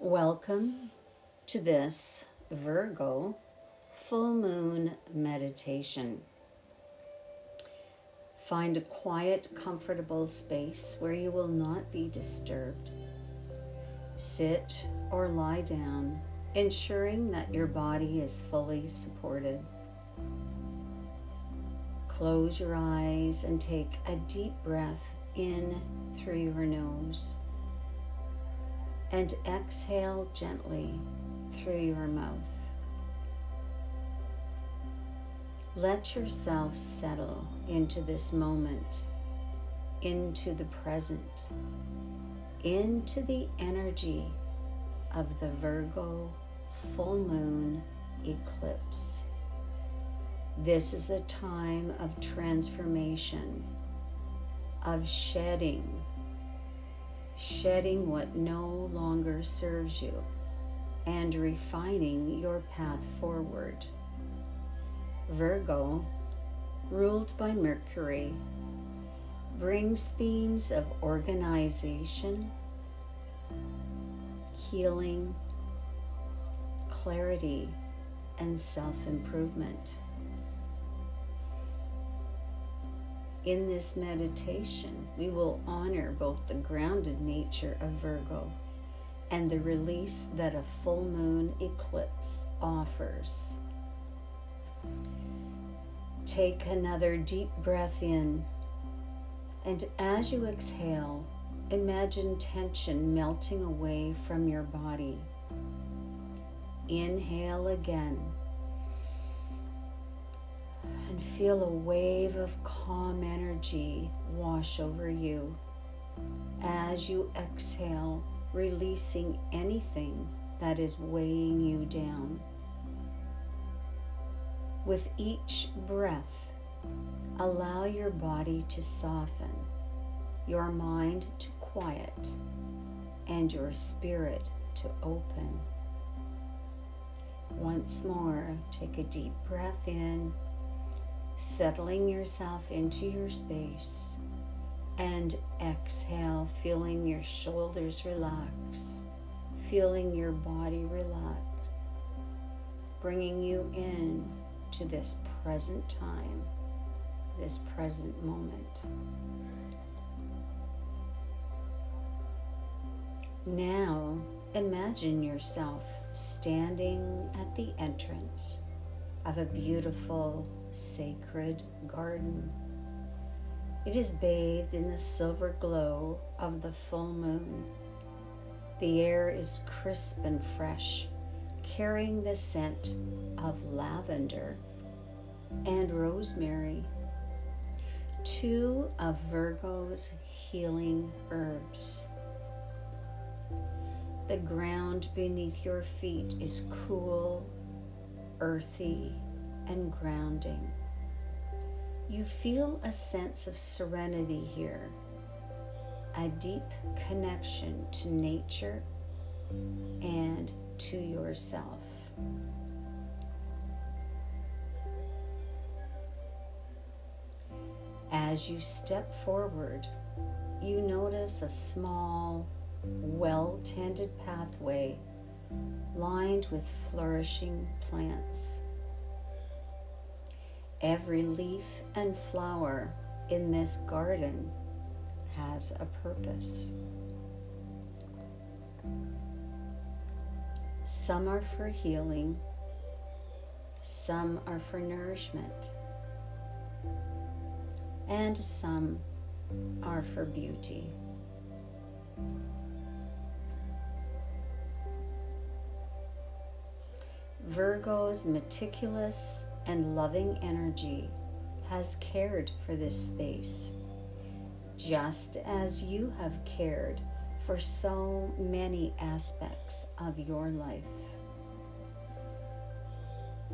Welcome to this Virgo full moon meditation. Find a quiet, comfortable space where you will not be disturbed. Sit or lie down, ensuring that your body is fully supported. Close your eyes and take a deep breath in through your nose and exhale gently through your mouth. Let yourself settle into this moment, into the present, into the energy of the Virgo full moon eclipse. This is a time of transformation, of shedding what no longer serves you, and refining your path forward. Virgo, ruled by Mercury, brings themes of organization, healing, clarity, and self-improvement. In this meditation, we will honor both the grounded nature of Virgo and the release that a full moon eclipse offers. Take another deep breath in, and as you exhale, imagine tension melting away from your body. Inhale again. And feel a wave of calm energy wash over you as you exhale, releasing anything that is weighing you down. With each breath, allow your body to soften, your mind to quiet, and your spirit to open. Once more, take a deep breath in, settling yourself into your space, and exhale, feeling your shoulders relax, feeling your body relax, bringing you in to this present time, this present moment. Now, imagine yourself standing at the entrance of a beautiful, sacred garden. It is bathed in the silver glow of the full moon. The air is crisp and fresh, carrying the scent of lavender and rosemary, two of Virgo's healing herbs. The ground beneath your feet is cool, earthy, and grounding. You feel a sense of serenity here, a deep connection to nature and to yourself. As you step forward, you notice a small, well-tended pathway lined with flourishing plants. Every leaf and flower in this garden has a purpose. Some are for healing, some are for nourishment, and some are for beauty. Virgo's meticulous and loving energy has cared for this space, just as you have cared for so many aspects of your life.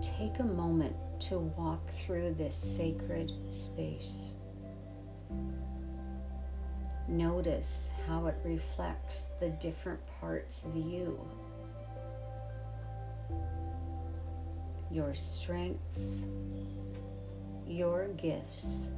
Take a moment to walk through this sacred space. Notice how it reflects the different parts of you, your strengths, your gifts,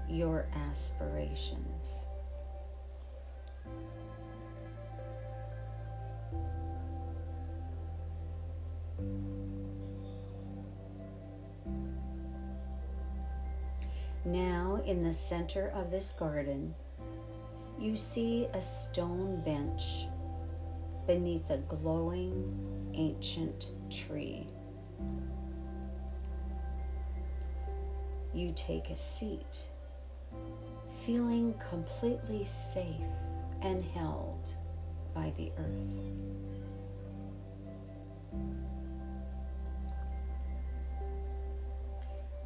your aspirations. Now, in the center of this garden, you see a stone bench beneath a glowing ancient tree. You take a seat, feeling completely safe and held by the earth.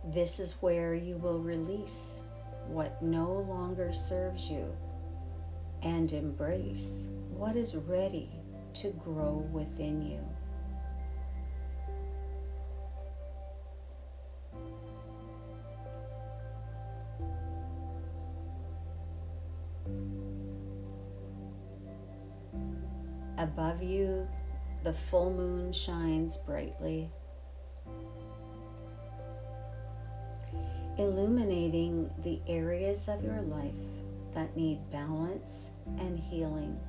This is where you will release what no longer serves you and embrace what is ready to grow within you. Above you, the full moon shines brightly, illuminating the areas of your life that need balance and healing.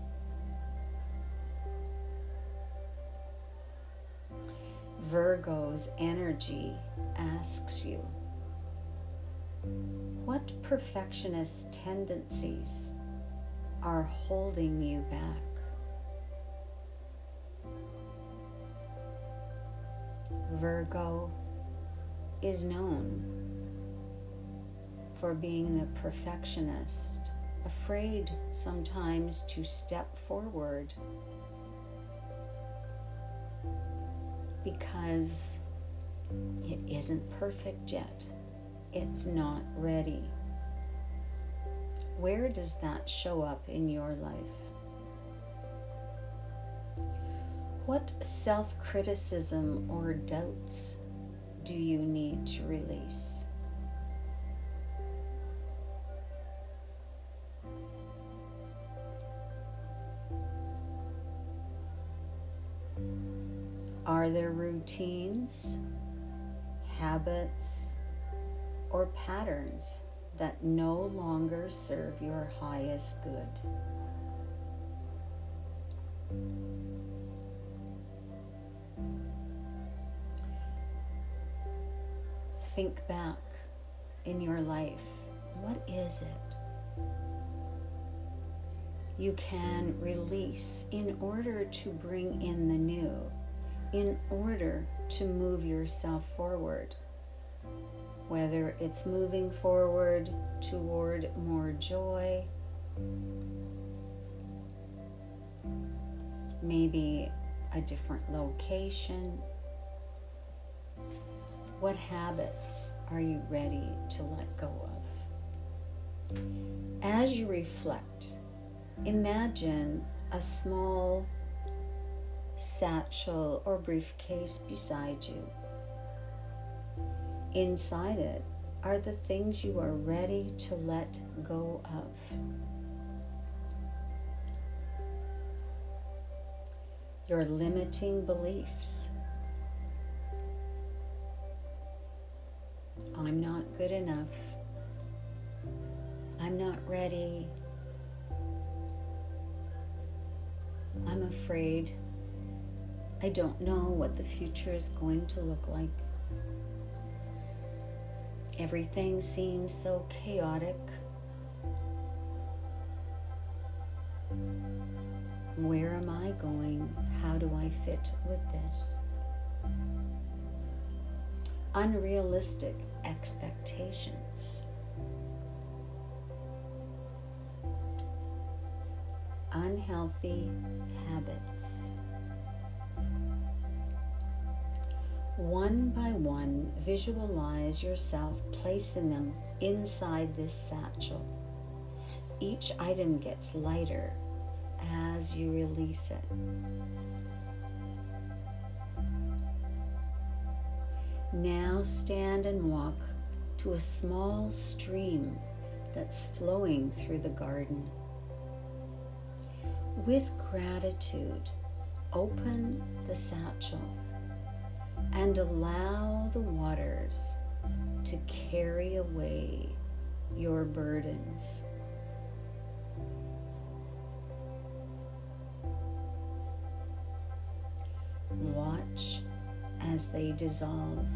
Virgo's energy asks you, what perfectionist tendencies are holding you back? Virgo is known for being the perfectionist, afraid sometimes to step forward because it isn't perfect yet. It's not ready. Where does that show up in your life? What self-criticism or doubts do you need to release? Are there routines, habits, or patterns that no longer serve your highest good? Think back in your life. What is it you can release in order to bring in the new, in order to move yourself forward? Whether it's moving forward toward more joy, maybe a different location. What habits are you ready to let go of? As you reflect, imagine a small satchel or briefcase beside you. Inside it are the things you are ready to let go of. Your limiting beliefs. I'm not good enough. I'm not ready. I'm afraid. I don't know what the future is going to look like. Everything seems so chaotic. Where am I going? How do I fit with this? Unrealistic expectations. Unhealthy habits. One by one, visualize yourself placing them inside this satchel. Each item gets lighter as you release it. Now stand and walk to a small stream that's flowing through the garden. With gratitude, open the satchel and allow the waters to carry away your burdens. Watch as they dissolve,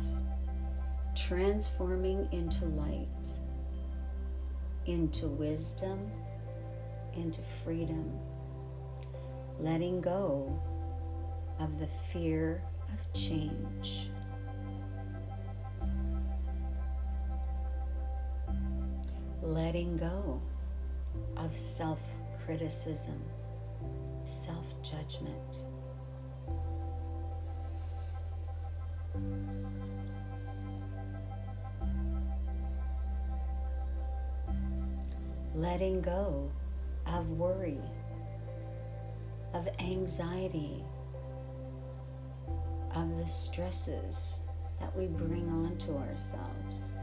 transforming into light into wisdom, into freedom, letting go of the fear of change. Letting go of self-criticism, self-judgment. Letting go of worry, of anxiety, of the stresses that we bring onto ourselves.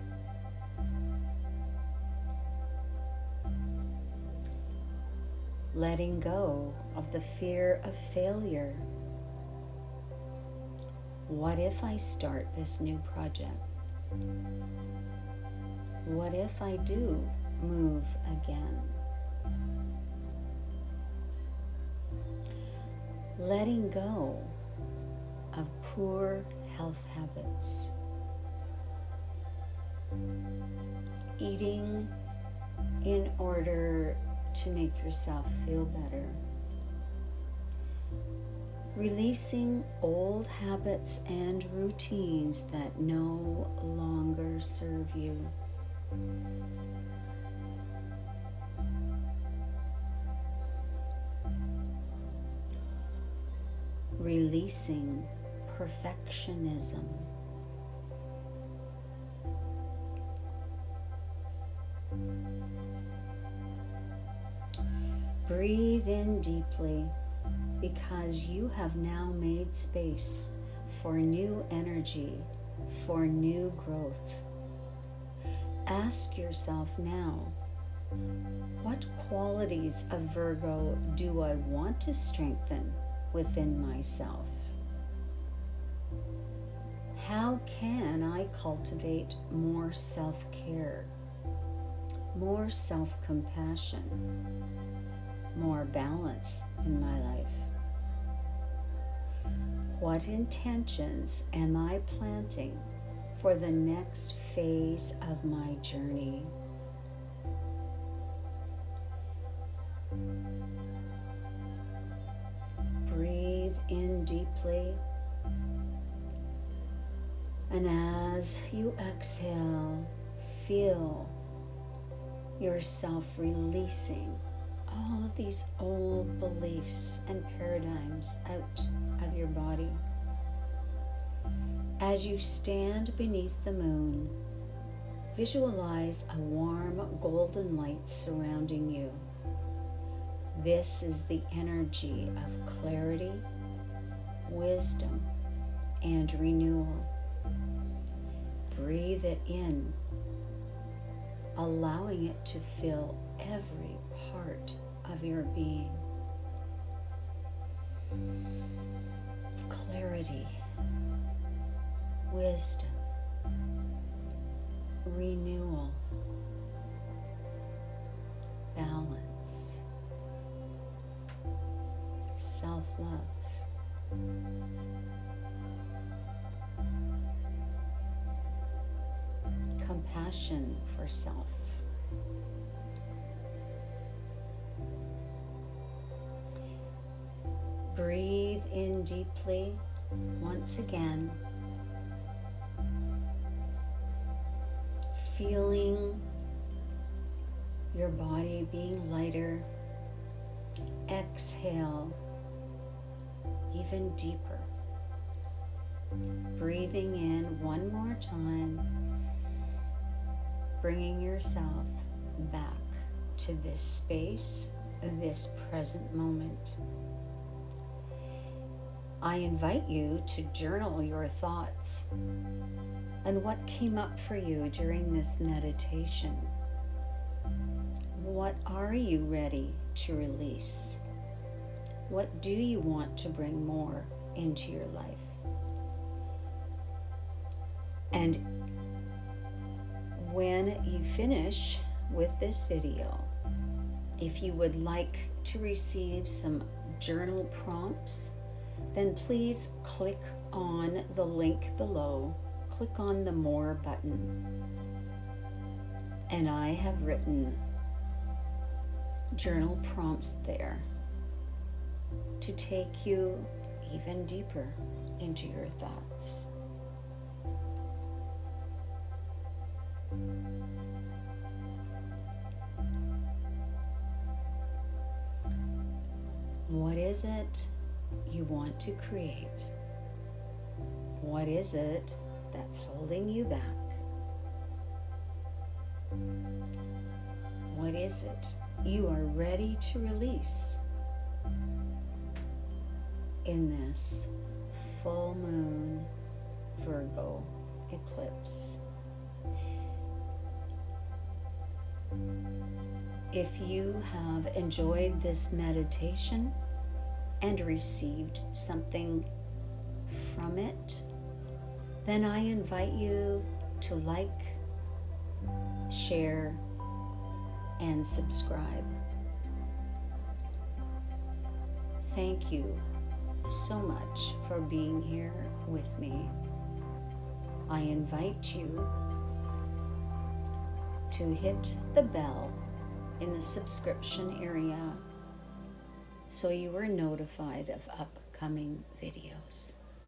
Letting go of the fear of failure. What if I start this new project? What if I do move again? Letting go of poor health habits. Eating in order to make yourself feel better. Releasing old habits and routines that no longer serve you. Releasing perfectionism. Breathe in deeply, because you have now made space for new energy, for new growth. Ask yourself now, what qualities of Virgo do I want to strengthen within myself? How can I cultivate more self-care, more self-compassion, more balance in my life? What intentions am I planting for the next phase of my journey? Breathe in deeply, and as you exhale, feel yourself releasing all of these old beliefs and paradigms out of your body. As you stand beneath the moon, visualize a warm golden light surrounding you. This is the energy of clarity, wisdom, and renewal. Breathe it in, allowing it to fill every part of your being. Clarity, wisdom, renewal, balance, self-love. Compassion for self. Breathe in deeply once again, feeling your body being lighter. Exhale even deeper. Breathing in one more time, bringing yourself back to this space, this present moment. I invite you to journal your thoughts and what came up for you during this meditation. What are you ready to release? What do you want to bring more into your life? And when you finish with this video, if you would like to receive some journal prompts, then please click on the link below. Click on the More button. And I have written journal prompts there to take you even deeper into your thoughts. What is it you want to create? What is it that's holding you back? What is it you are ready to release in this full moon Virgo eclipse? If you have enjoyed this meditation and received something from it, then I invite you to like, share, and subscribe. Thank you so much for being here with me. I invite you to hit the bell in the subscription area so you are notified of upcoming videos.